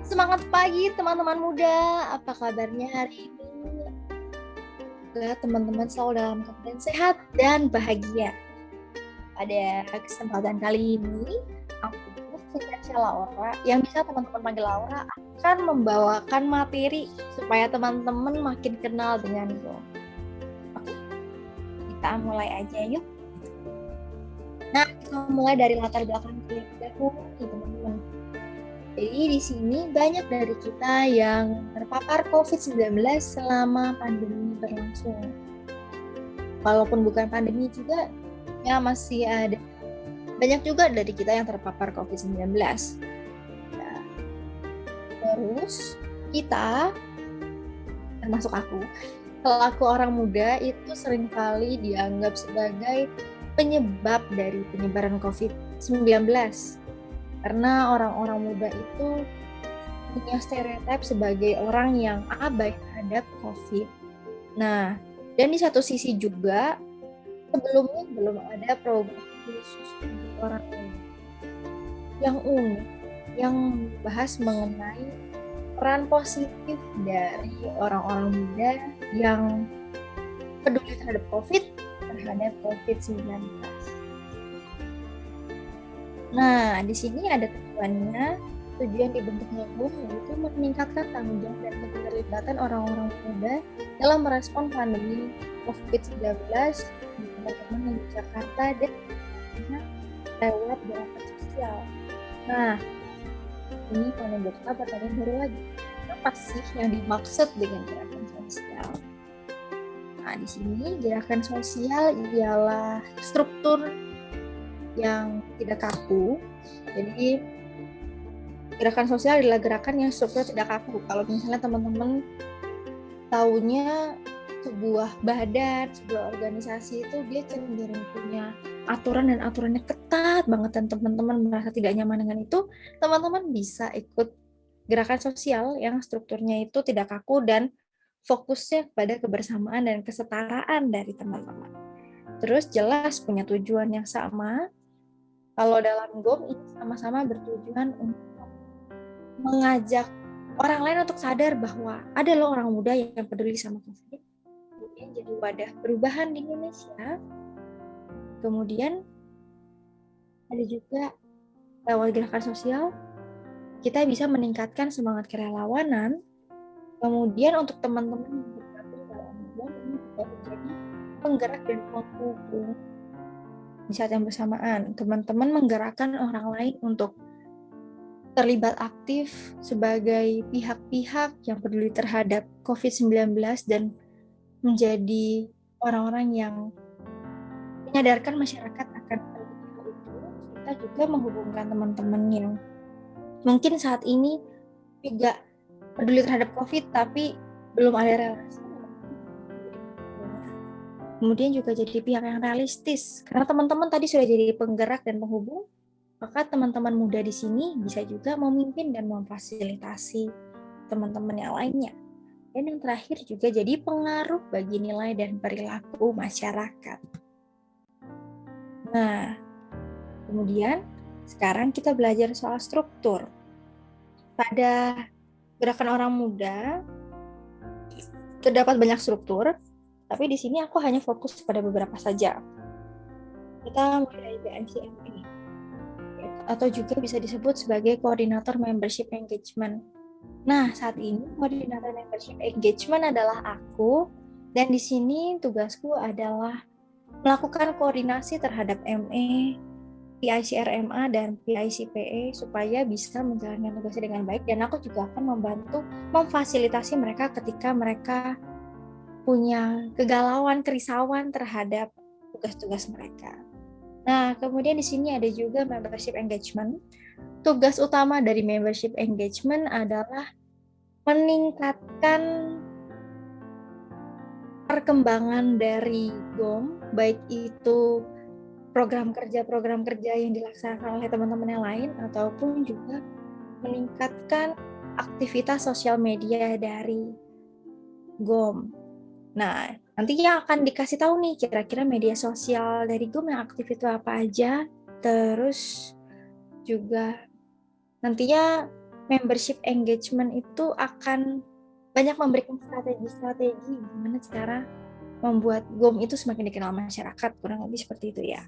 Semangat pagi teman-teman muda, apa kabarnya hari ini? Semoga teman-teman selalu dalam keadaan sehat dan bahagia. Pada kesempatan kali ini, aku Vincentia Laura, yang bisa teman-teman panggil Laura, akan membawakan materi supaya teman-teman makin kenal denganku. Oke, kita mulai aja yuk. Nah, kita mulai dari latar belakang dahulu nih teman-teman. Jadi di sini banyak dari kita yang terpapar COVID-19 selama pandemi berlangsung. Walaupun bukan pandemi juga, ya masih ada banyak juga dari kita yang terpapar COVID-19. Nah, terus kita, termasuk aku, selaku orang muda itu seringkali dianggap sebagai penyebab dari penyebaran COVID-19. Karena orang-orang muda itu punya stereotip sebagai orang yang abai terhadap COVID. Nah, dan di satu sisi juga sebelumnya belum ada program khusus untuk orang muda yang unik, yang membahas mengenai peran positif dari orang-orang muda yang peduli terhadap COVID-19. Nah, di sini ada tujuan dibentuknya GUM yaitu meningkatkan tanggung jawab dan keterlibatan orang-orang muda dalam merespon pandemi COVID-19 di teman-teman di Jakarta dan lewat gerakan sosial. Nah, ini menimbulkan pertanyaan baru lagi. Apa sih yang dimaksud dengan gerakan sosial? Nah, di sini gerakan sosial ialah struktur yang tidak kaku. Jadi gerakan sosial adalah gerakan yang struktur tidak kaku. Kalau misalnya teman-teman taunya sebuah badan, sebuah organisasi itu dia cenderung punya aturan dan aturannya ketat banget dan teman-teman merasa tidak nyaman dengan itu, teman-teman bisa ikut gerakan sosial yang strukturnya itu tidak kaku dan fokusnya pada kebersamaan dan kesetaraan dari teman-teman. Terus jelas punya tujuan yang sama. Kalau dalam GOM ini sama-sama bertujuan untuk mengajak orang lain untuk sadar bahwa ada loh orang muda yang peduli sama COVID. Kemudian jadi wadah perubahan di Indonesia. Kemudian ada juga lewat gerakan sosial kita bisa meningkatkan semangat kerelawanan. Kemudian untuk teman-teman yang bergabung dalam GOM ini juga menjadi penggerak dan penghubung. Di saat yang bersamaan, teman-teman menggerakkan orang lain untuk terlibat aktif sebagai pihak-pihak yang peduli terhadap COVID-19 dan menjadi orang-orang yang menyadarkan masyarakat akan hal itu. Kita juga menghubungkan teman-teman yang mungkin saat ini juga peduli terhadap COVID tapi belum ada relasi. Kemudian juga jadi pihak yang realistis. Karena teman-teman tadi sudah jadi penggerak dan penghubung, maka teman-teman muda di sini bisa juga memimpin dan memfasilitasi teman-teman yang lainnya. Dan yang terakhir juga jadi pengaruh bagi nilai dan perilaku masyarakat. Nah, kemudian sekarang kita belajar soal struktur. Pada gerakan orang muda, terdapat banyak struktur, tapi di sini aku hanya fokus pada beberapa saja. Kita mulai dari PICME, atau juga bisa disebut sebagai Koordinator Membership Engagement. Nah, saat ini Koordinator Membership Engagement adalah aku, dan di sini tugasku adalah melakukan koordinasi terhadap ME, PICRMA, dan PICPE supaya bisa menjalankan tugasnya dengan baik, dan aku juga akan membantu memfasilitasi mereka ketika mereka punya kegalauan, kerisauan terhadap tugas-tugas mereka. Nah, kemudian di sini ada juga membership engagement. Tugas utama dari membership engagement adalah meningkatkan perkembangan dari GOM, baik itu program kerja yang dilaksanakan oleh teman-teman yang lain, ataupun juga meningkatkan aktivitas sosial media dari GOM. Nah, nantinya akan dikasih tahu nih kira-kira media sosial dari GOM yang aktif itu apa aja. Terus juga nantinya membership engagement itu akan banyak memberikan strategi-strategi gimana cara membuat GOM itu semakin dikenal masyarakat, kurang lebih seperti itu ya.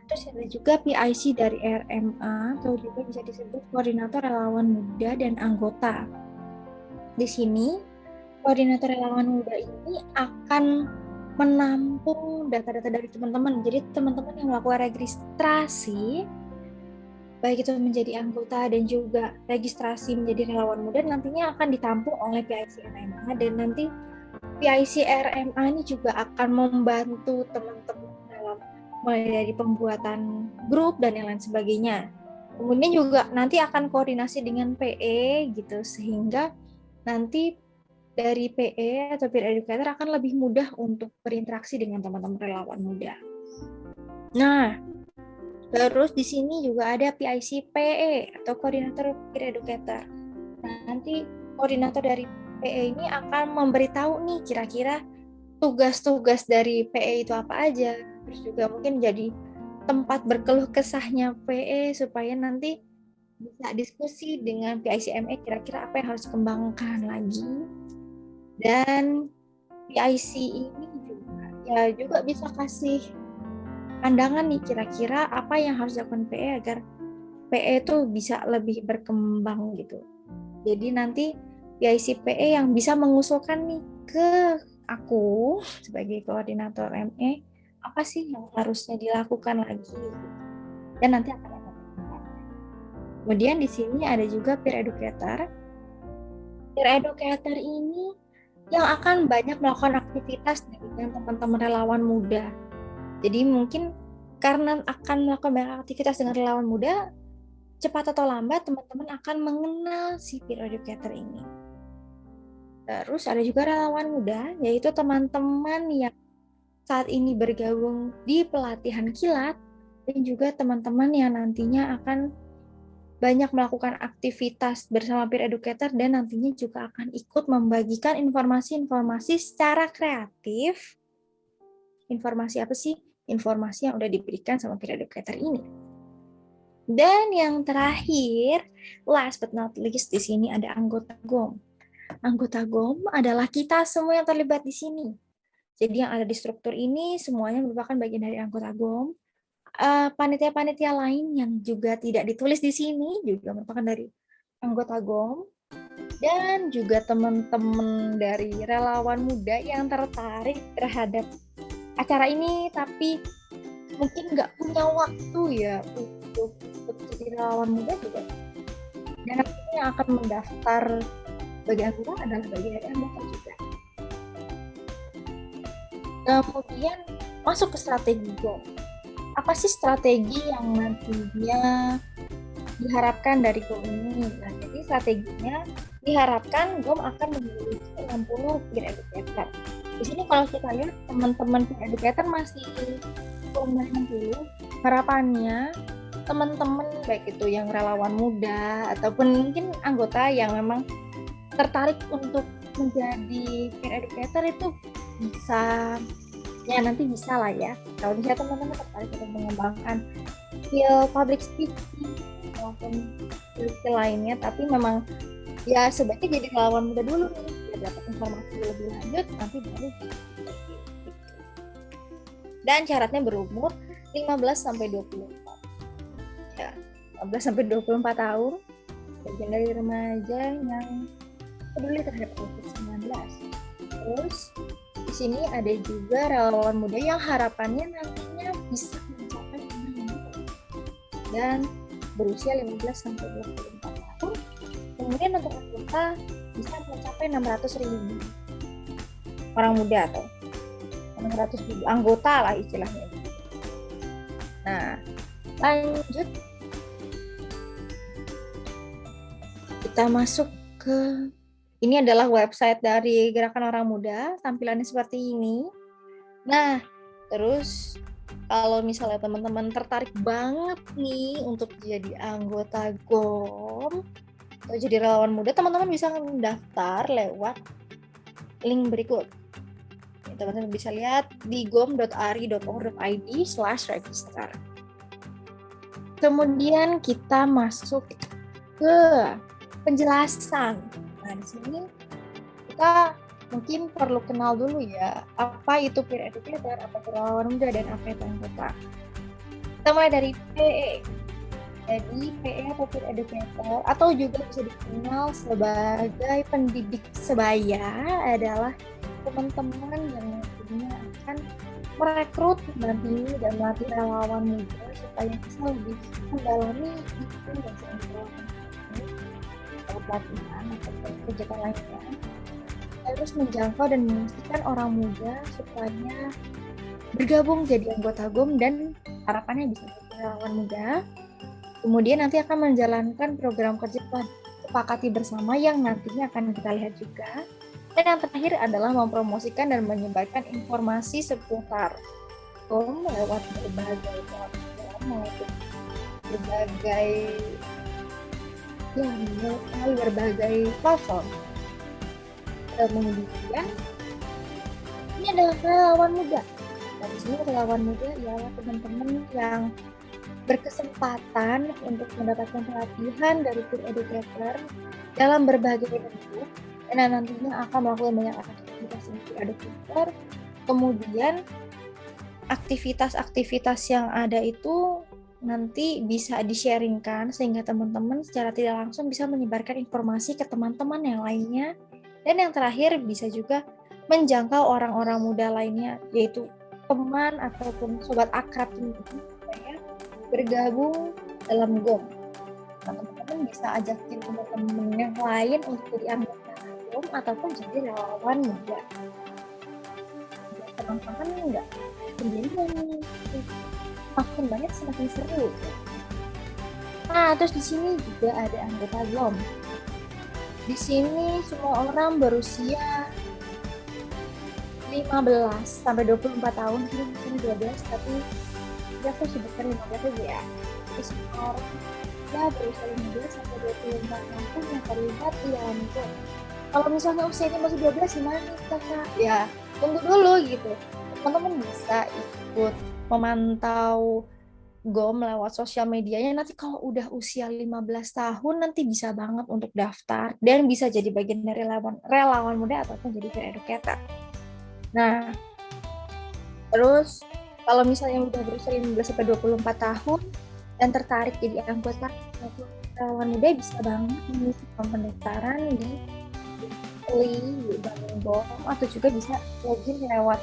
Terus ada juga PIC dari RMA atau juga bisa disebut Koordinator Relawan Muda dan Anggota. Di sini Koordinator Relawan Muda ini akan menampung data-data dari teman-teman. Jadi teman-teman yang melakukan registrasi, baik itu menjadi anggota dan juga registrasi menjadi relawan muda, nantinya akan ditampung oleh PIC RMA, dan nanti PIC RMA ini juga akan membantu teman-teman dalam mulai dari pembuatan grup dan yang lain sebagainya. Kemudian juga nanti akan koordinasi dengan PE gitu, sehingga nanti dari PE atau peer educator akan lebih mudah untuk berinteraksi dengan teman-teman relawan muda. Nah, terus di sini juga ada PIC PE atau koordinator peer educator. Nah, nanti koordinator dari PE ini akan memberitahu nih kira-kira tugas-tugas dari PE itu apa aja. Terus juga mungkin jadi tempat berkeluh kesahnya PE supaya nanti bisa diskusi dengan PIC ME kira-kira apa yang harus dikembangkan lagi. Dan PIC ini juga bisa kasih pandangan nih kira-kira apa yang harus dilakukan PE agar PE itu bisa lebih berkembang gitu. Jadi nanti PIC PE yang bisa mengusulkan nih ke aku sebagai koordinator ME apa sih yang harusnya dilakukan lagi, dan nanti akan ada. Kemudian di sini ada juga peer educator. Peer educator ini yang akan banyak melakukan aktivitas dengan teman-teman relawan muda. Jadi mungkin karena akan melakukan banyak aktivitas dengan relawan muda, cepat atau lambat teman-teman akan mengenal si peer educator ini. Terus ada juga relawan muda, yaitu teman-teman yang saat ini bergabung di pelatihan kilat, dan juga teman-teman yang nantinya akan banyak melakukan aktivitas bersama peer educator dan nantinya juga akan ikut membagikan informasi-informasi secara kreatif. Informasi apa sih? Informasi yang udah diberikan sama peer educator ini. Dan yang terakhir, last but not least, di sini ada anggota GOM. Anggota GOM adalah kita semua yang terlibat di sini. Jadi yang ada di struktur ini semuanya merupakan bagian dari anggota GOM. Panitia-panitia lain yang juga tidak ditulis di sini juga merupakan dari anggota GOM, dan juga teman-teman dari relawan muda yang tertarik terhadap acara ini tapi mungkin nggak punya waktu ya untuk jadi relawan muda juga, dan nantinya yang akan mendaftar bagi anggota adalah bagian dari anggota juga. Kemudian masuk ke strategi GOM. Apa sih strategi yang nantinya diharapkan dari GOM ini? Nah, jadi strateginya diharapkan GOM akan memiliki 60 peer educator. Di sini kalau kita lihat teman-teman peer educator masih kurang dari 60. Harapannya teman-teman baik itu yang relawan muda ataupun mungkin anggota yang memang tertarik untuk menjadi peer educator itu bisa, ya nanti bisa lah ya. Kalau misalnya teman-teman tertarik untuk mengembangkan skill public speaking maupun skill lainnya, tapi memang ya sebaiknya jadi relawan muda dulu nih, biar dapat informasi lebih lanjut, nanti baru. Dan syaratnya berumur 15-24. Ya, 15-24 tahun, bagian dari remaja yang peduli terhadap COVID-19. Terus di sini ada juga relawan muda yang harapannya nantinya bisa mencapai 6.000 dan berusia 15-24 tahun. Kemudian untuk anggota bisa mencapai 600.000 orang muda atau 600.000 anggota lah istilahnya. Nah, lanjut kita masuk ke, ini adalah website dari Gerakan Orang Muda, tampilannya seperti ini. Nah, terus kalau misalnya teman-teman tertarik banget nih untuk jadi anggota GOM atau jadi relawan muda, teman-teman bisa mendaftar lewat link berikut. Teman-teman bisa lihat di gom.ari.org.id/register. Kemudian kita masuk ke penjelasan. Nah, di sini kita mungkin perlu kenal dulu ya, apa itu peer educator, apa itu relawan muda, dan apa itu anggota. Kita mulai dari PE. Jadi PE atau peer educator atau juga bisa dikenal sebagai pendidik sebaya adalah teman-teman yang nantinya akan merekrut, mendampingi, dan melatih relawan muda supaya bisa lebih mendalami isu dan relawan atau pelatihan atau kegiatan lainnya, terus menjangkau dan memastikan orang muda supaya bergabung jadi anggota GOM dan harapannya bisa jadi relawan muda. Kemudian nanti akan menjalankan program kerja sepakati bersama yang nantinya akan kita lihat juga. Dan yang terakhir adalah mempromosikan dan menyebarkan informasi seputar GOM lewat berbagai platform maupun berbagai melalui berbagai platform. Kemudian ini adalah relawan muda. Dan di sini relawan muda ialah teman-teman yang berkesempatan untuk mendapatkan pelatihan dari peer educator dalam berbagai bentuk dan nantinya akan melakukan banyak aktivitas peer educator. Kemudian aktivitas-aktivitas yang ada itu nanti bisa di-sharingkan sehingga teman-teman secara tidak langsung bisa menyebarkan informasi ke teman-teman yang lainnya. Dan yang terakhir bisa juga menjangkau orang-orang muda lainnya, yaitu teman ataupun sobat akrab teman-teman supaya bergabung dalam GOM. Teman-teman bisa ajakin teman-teman yang lain untuk jadi anggota GOM ataupun jadi relawan muda. Teman-teman enggak sendirian, makin banyak semakin seru. Nah, terus di sini juga ada anggota GOM. Di sini semua orang berusia 15 sampai 24 tahun, di sini 12, tapi aku sebutkan 15 aja ya. Jadi semua orang ya berusia 15 sampai 24 tahun yang terlibat di dalam GOM. Kalau misalnya usianya masih 12 gimana nih kakak? Ya tunggu dulu gitu. Teman-teman bisa ikut memantau GOM lewat sosial medianya. Nanti kalau udah usia 15 tahun nanti bisa banget untuk daftar dan bisa jadi bagian dari relawan muda ataupun jadi peer educator. Nah, terus kalau misalnya udah berusia 15 sampai 24 tahun dan tertarik jadi anggota relawan muda, bisa banget mengisi pendaftaran di GOM atau juga bisa login lewat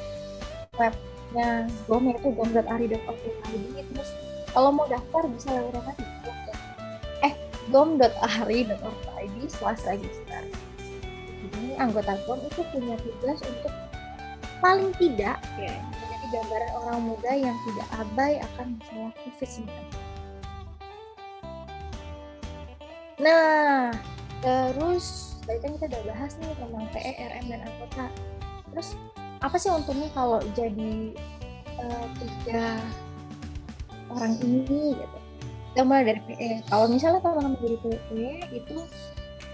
webnya GOM yaitu gom.ari.org.id. Terus kalau mau daftar bisa lewat gom.ari.org.id/register. Jadi anggota GOM itu punya tugas untuk paling tidak ya menjadi gambaran orang muda yang tidak abai akan masalah COVID-19. Nah, terus tadi kan kita udah bahas nih tentang PE, RM, dan anggota. Terus apa sih untungnya kalau jadi 3 orang ini gitu? Kita mulai dari PE. Kalau misalnya teman-teman jadi PE itu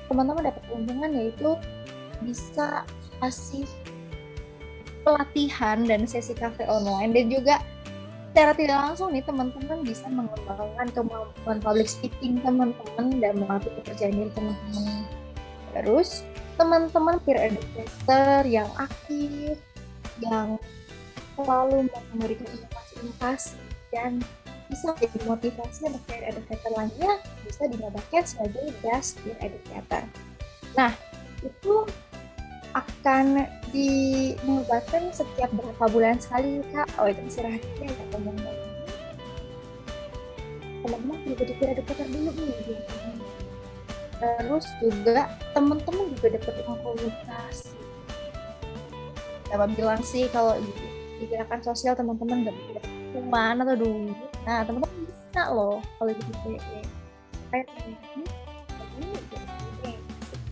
teman-teman dapat keuntungan yaitu bisa kasih pelatihan dan sesi kafe online, dan juga secara tidak langsung nih teman-teman bisa mengembangkan kemampuan public speaking teman-teman dan melatih kepercayaan diri teman-teman. Terus teman-teman peer educator yang aktif, yang selalu memberikan inovasi-inovasi dan bisa jadi motivasi untuk peer educator lainnya, bisa dinamakan sebagai Gas Peer Educator. Nah, itu akan dinobatkan setiap berapa bulan sekali, Kak. Oh, itu istirahatnya ya teman-teman. Teman-teman perlu jadi peer educator dulu nih. Terus juga teman-teman juga dapat ilmu komunikasi. Dapat bilang sih kalau di gerakan sosial teman-teman nggak bisa cuman atau duit. Nah, teman-teman bisa loh kalau jadi PE. Kayak teman-teman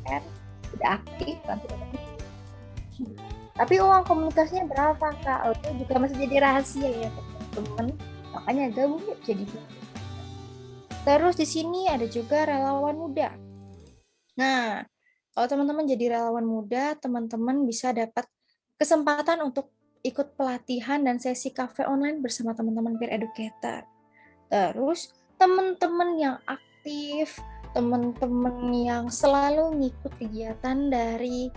kan udah aktif kan teman-teman. Tapi uang komunikasinya berapa, Kak? Oh, itu juga masih jadi rahasia ya teman-teman. Makanya gabung yuk jadi. Terus di sini ada juga relawan muda. Nah, kalau teman-teman jadi relawan muda, teman-teman bisa dapat kesempatan untuk ikut pelatihan dan sesi kafe online bersama teman-teman peer educator. Terus teman-teman yang aktif teman-teman yang selalu ngikut kegiatan dari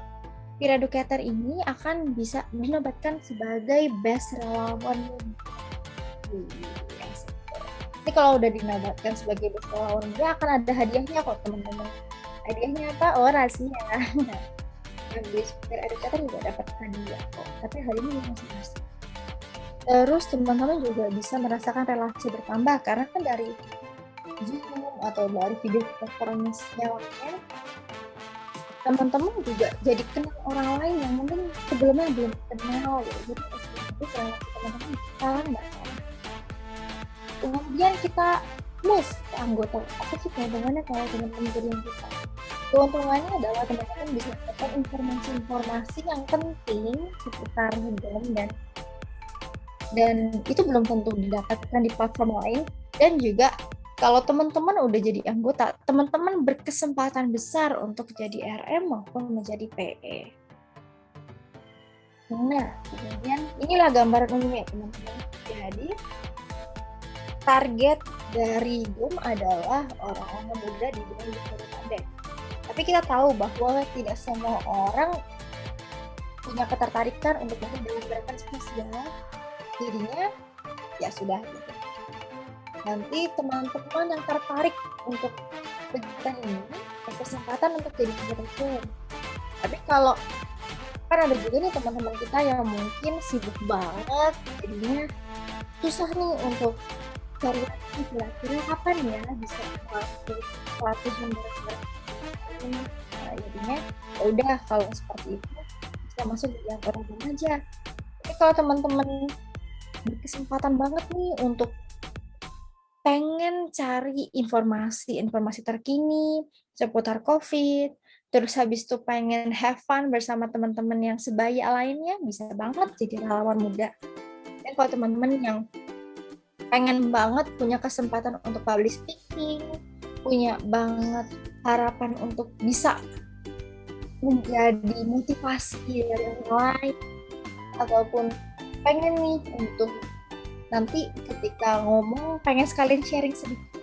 peer educator ini akan bisa dinobatkan sebagai best relawan. Jadi kalau udah dinobatkan sebagai best relawan, dia akan ada hadiahnya kok teman-teman. Hadiahnya apa? Oh, rahasia. Yang best peer educator juga dapat hadiah kok. Tapi hadiahnya masing-masing. Terus teman-teman juga bisa merasakan relasi bertambah karena kan dari Zoom atau dari video conference yang lain, teman-teman juga jadi kenal orang lain yang mungkin sebelumnya belum kenal ya. Jadi itu relasi teman-teman salah nggak salah. Kemudian kita move ke anggota. Apa sih keuntungannya kalau teman-teman jadi anggota? Keuntungannya adalah teman-teman bisa dapat informasi-informasi yang penting seputar game dan itu belum tentu didapatkan di platform lain. Dan juga kalau teman-teman udah jadi anggota, teman-teman berkesempatan besar untuk jadi RM maupun menjadi PE. Nah, kemudian inilah gambaran umumnya teman-teman. Jadi target dari GUM adalah orang-orang muda di bidang digital pandai. Tapi kita tahu bahwa tidak semua orang punya ketertarikan untuk masuk dalam gerakan sosial. Jadinya ya sudah gitu. Nanti teman-teman yang tertarik untuk kegiatan ini berkesempatan untuk jadi anggota GUM. Tapi kalau kan ada juga nih teman-teman kita yang mungkin sibuk banget, jadinya susah nih untuk cari kira-kira kapan ya bisa waktu pelatihan bareng-bareng. Nah, jadinya ya udah kalau seperti itu bisa masuk di anggota GUM aja. Tapi kalau teman-teman berkesempatan banget nih untuk pengen cari informasi terkini seputar COVID, terus habis itu pengen have fun bersama teman-teman yang sebaya lainnya, bisa banget jadi relawan muda. Dan kalau teman-teman yang pengen banget punya kesempatan untuk public speaking, punya banget harapan untuk bisa menjadi motivasi dari orang lain, ataupun pengen nih untuk nanti ketika ngomong pengen sekalian sharing sedikit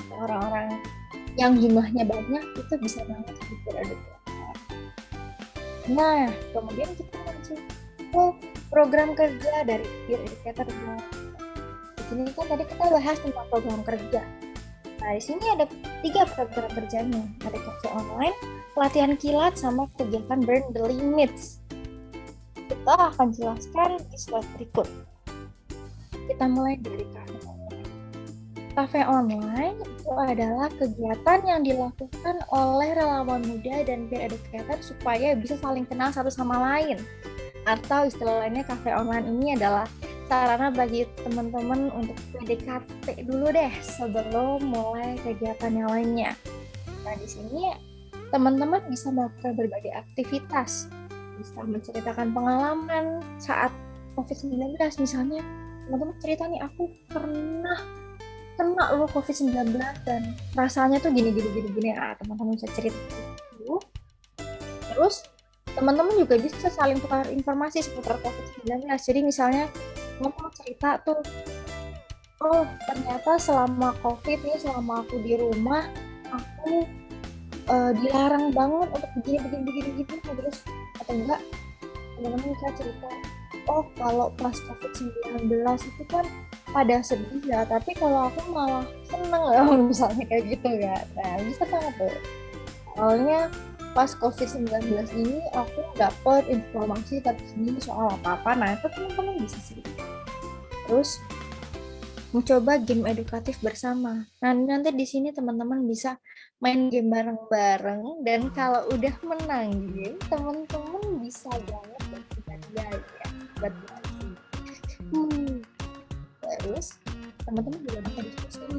ke orang-orang yang jumlahnya banyak, itu bisa banget diperadakan. Nah, kemudian kita lanjut ke program kerja dari peer educator. Di sini kan tadi kita bahas tentang program kerja. Nah, di sini ada 3 program kerjanya. Ada kerja online, pelatihan kilat, sama kegiatan burn the limits. Kita akan jelaskan di slide berikut. Kita mulai dari cafe online. Cafe online itu adalah kegiatan yang dilakukan oleh relawan muda dan peer educator supaya bisa saling kenal satu sama lain. Atau istilah lainnya, cafe online ini adalah sarana bagi teman-teman untuk PDKT dulu deh sebelum mulai kegiatan yang lainnya. Nah, di sini teman-teman bisa melakukan berbagai aktivitas, bisa menceritakan pengalaman saat COVID-19, misalnya teman-teman cerita nih, aku pernah kena loh COVID-19 dan rasanya tuh gini. Teman-teman bisa cerita dulu. Terus teman-teman juga bisa saling tukar informasi seputar COVID-19. Jadi misalnya ngomong cerita tuh, oh ternyata selama COVID nih, selama aku di rumah, aku dilarang banget untuk begini. Terus atau enggak, teman-teman bisa cerita, oh kalau pas COVID-19 itu kan pada sedih ya, tapi kalau aku malah seneng ya, misalnya kayak gitu ya. Nah, bisa banget tuh. Soalnya pas COVID-19 ini aku dapat informasi terkini soal apa-apa. Nah, itu teman-teman bisa cerita. Terus mencoba game edukatif bersama. Nah, nanti di sini teman-teman bisa main game bareng-bareng, dan kalau udah menang game, teman-teman bisa banget berhadiah ya buat belajar. Terus teman-teman juga bisa diskusi.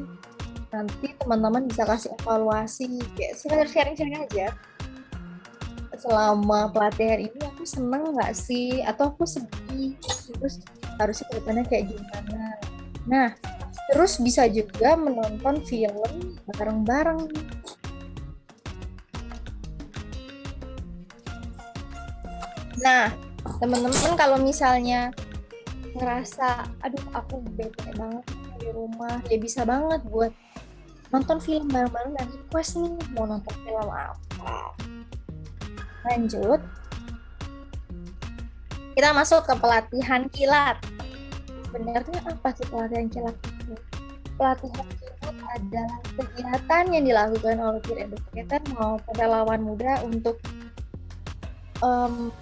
Nanti teman-teman bisa kasih evaluasi, kayak sekedar sharing-sharing aja. Selama pelatihan ini aku seneng nggak sih, atau aku sedih, terus harusnya kedepannya kayak gimana. Nah, terus bisa juga menonton film bareng-bareng. Nah, teman-teman kalau misalnya ngerasa, aduh aku bete banget di rumah, ya bisa banget buat nonton film bareng-bareng dan request nih mau nonton film apa. Lanjut, kita masuk ke pelatihan kilat. Sebenarnya apa sih pelatihan kilat itu? Pelatihan kilat adalah kegiatan yang dilakukan oleh peer educator maupun relawan muda untuk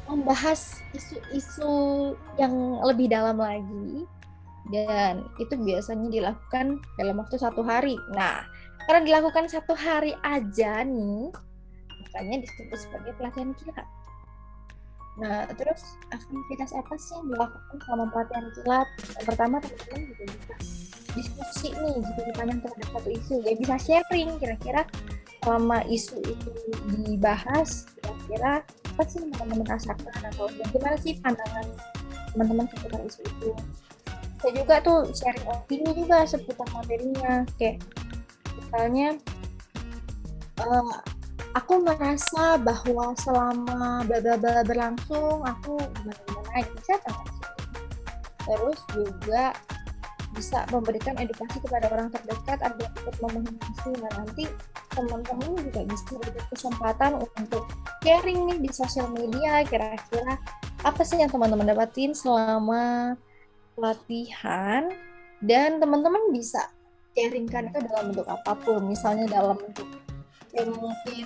membahas isu-isu yang lebih dalam lagi, dan itu biasanya dilakukan dalam waktu 1 hari. Nah, karena dilakukan 1 hari aja nih, makanya disebut sebagai pelatihan kilat. Nah, terus aktivitas apa sih yang dilakukan selama pelatihan kilat? Yang pertama, teman-teman juga bisa diskusi nih jika dipandang terhadap satu isu. Ya bisa sharing kira-kira selama isu itu dibahas, kira-kira apa sih teman-teman rasakan atau bagaimana sih pandangan teman-teman seputar isu itu. Saya juga tuh sharing opini juga seputar materinya. Kayak misalnya aku merasa bahwa selama bla bla bla berlangsung aku gimana bisa kan. Terus juga bisa memberikan edukasi kepada orang terdekat agar ikut memahami isu. Nah, nanti teman-teman juga bisa diberi kesempatan untuk sharing nih di sosial media, kira-kira apa sih yang teman-teman dapatin selama pelatihan, dan teman-teman bisa sharingkan itu dalam bentuk apapun, misalnya dalam bentuk yang mungkin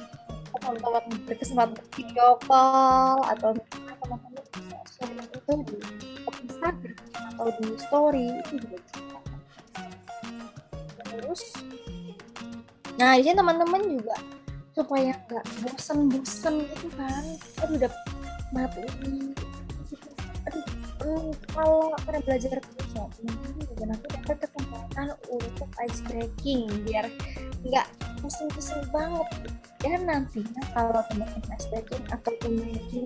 teman-teman berkesempatan video call, atau teman-teman bisa sharing itu di Instagram atau di story, itu juga bisa. Terus, nah di sini teman-teman juga supaya nggak bosen-bosen gitu kan, aduh udah mati ini, kalau pernah belajar terus ya teman-teman juga nanti dapat kesempatan untuk ice breaking biar nggak pusing-pusing banget. Dan nantinya kalau teman-teman ice breaking atau pemain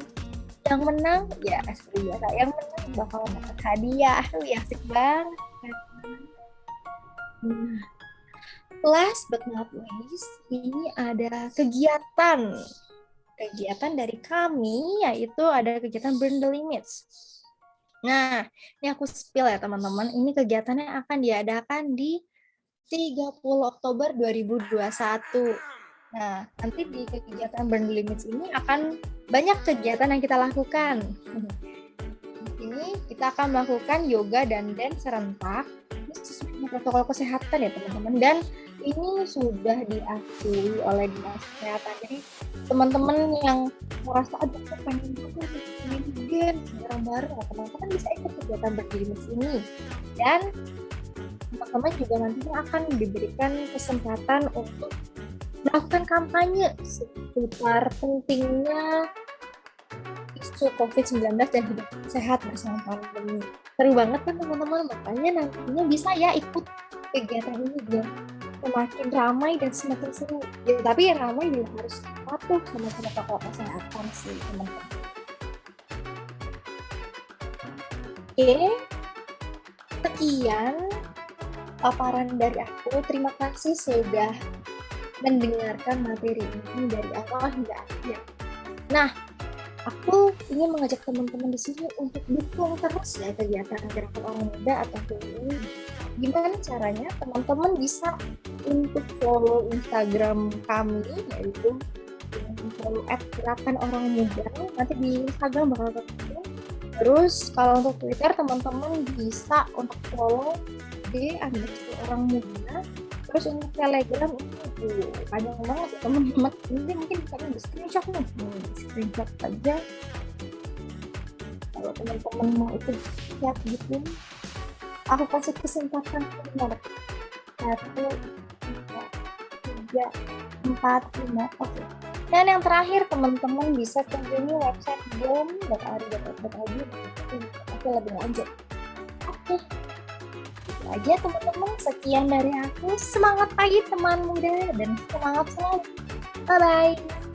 yang menang ya seperti biasa, yang menang bakal dapat hadiah. Ya asik banget kan. Last but not least, ini ada kegiatan dari kami, yaitu ada kegiatan Burn the Limits. Nah, ini aku spill ya teman-teman, ini kegiatannya akan diadakan di 30 Oktober 2021. Nah, nanti di kegiatan Burn the Limits ini akan banyak kegiatan yang kita lakukan. Ini kita akan melakukan yoga dan dance serentak. Ini sesuai protokol kesehatan ya teman-teman, dan ini sudah diakui oleh Dinas Kesehatan. Jadi teman-teman yang merasa aduh pengen dance bareng-bareng, teman-teman bisa ikut kegiatan Burn the Limits ini. Dan teman-teman juga nantinya akan diberikan kesempatan untuk melakukan kampanye seputar pentingnya isu COVID-19 dan hidup sehat bersama pandemi. Seru banget kan teman-teman, makanya nantinya bisa ya ikut kegiatan ini biar semakin ramai dan semakin seru. Ya, tapi ramai juga harus patuh sama protokol kesehatan sih teman-teman. Oke, sekian paparan dari aku. Terima kasih sudah mendengarkan materi ini dari awal hingga akhir. Nah, aku ingin mengajak teman-teman di sini untuk dukung terus ya kegiatan Gerakan Orang Muda atau GOMI. Gimana caranya? Teman-teman bisa untuk follow Instagram kami, yaitu follow @gerakan_orang_muda. Nanti di Instagram bakal ketemu. Terus kalau untuk Twitter teman-teman bisa untuk follow @orang_muda. Terus untuk Telegram itu panjang banget ya teman-teman. Ini mungkin kalian bisa screenshot nih. Screenshot aja. Kalau teman-teman mau itu lihat gitu, aku kasih kesempatan nomor 1, 2, 3, 4, 5. Oke. Dan yang terakhir teman-teman bisa kunjungi website bom.ari.id untuk lebih lanjut. Oke. Itu aja teman-teman, sekian dari aku. Semangat pagi teman muda dan semangat selalu. Bye bye.